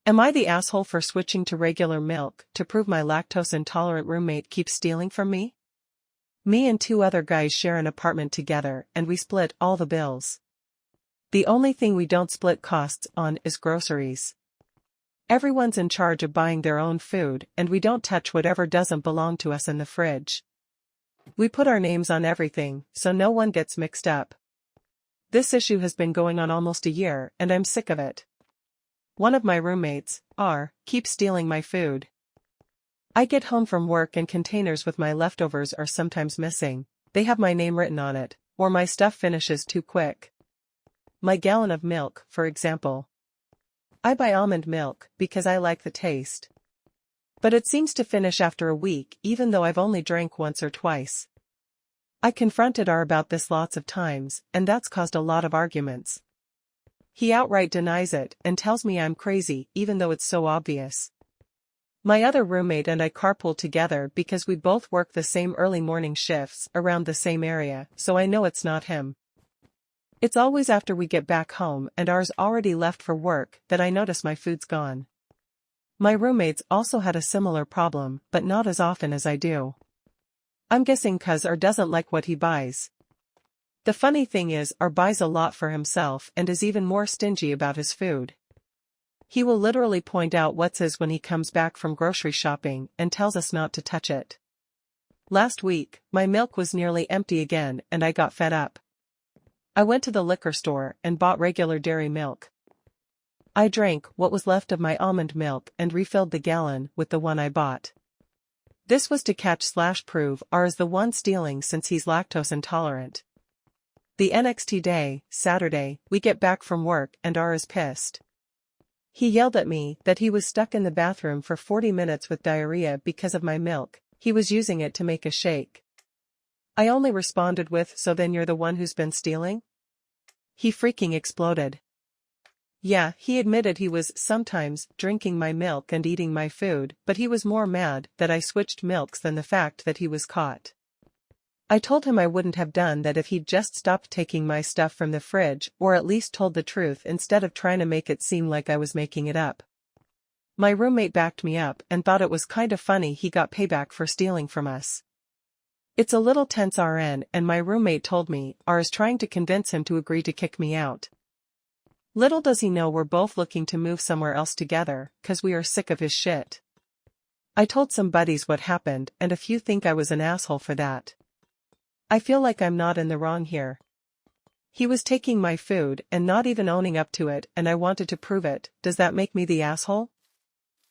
Am I the asshole for switching to regular milk to prove my lactose-intolerant roommate keeps stealing from me? Me and two other guys share an apartment together and we split all the bills. The only thing we don't split costs on is groceries. Everyone's in charge of buying their own food and we don't touch whatever doesn't belong to us in the fridge. We put our names on everything, so no one gets mixed up. This issue has been going on almost a year and I'm sick of it. One of my roommates, R, keeps stealing my food. I get home from work and containers with my leftovers are sometimes missing, they have my name written on it, or my stuff finishes too quick. My gallon of milk, for example. I buy almond milk because I like the taste. But it seems to finish after a week even though I've only drank once or twice. I confronted R about this lots of times, and that's caused a lot of arguments. He outright denies it and tells me I'm crazy even though it's so obvious. My other roommate and I carpool together because we both work the same early morning shifts around the same area, so I know it's not him. It's always after we get back home and R's already left for work that I notice my food's gone. My roommates also had a similar problem, but not as often as I do. I'm guessing 'cause R doesn't like what he buys. The funny thing is R buys a lot for himself and is even more stingy about his food. He will literally point out what's his when he comes back from grocery shopping and tells us not to touch it. Last week, my milk was nearly empty again and I got fed up. I went to the liquor store and bought regular dairy milk. I drank what was left of my almond milk and refilled the gallon with the one I bought. This was to catch/prove R is the one stealing since he's lactose intolerant. The NXT day, Saturday, we get back from work and R is pissed. He yelled at me that he was stuck in the bathroom for 40 minutes with diarrhea because of my milk, he was using it to make a shake. I only responded with, "So then you're the one who's been stealing?" He freaking exploded. Yeah, he admitted he was sometimes drinking my milk and eating my food, but he was more mad that I switched milks than the fact that he was caught. I told him I wouldn't have done that if he'd just stopped taking my stuff from the fridge or at least told the truth instead of trying to make it seem like I was making it up. My roommate backed me up and thought it was kind of funny he got payback for stealing from us. It's a little tense RN and my roommate told me R is trying to convince him to agree to kick me out. Little does he know we're both looking to move somewhere else together, 'cause we are sick of his shit. I told some buddies what happened and a few think I was an asshole for that. I feel like I'm not in the wrong here. He was taking my food and not even owning up to it and I wanted to prove it. Does that make me the asshole?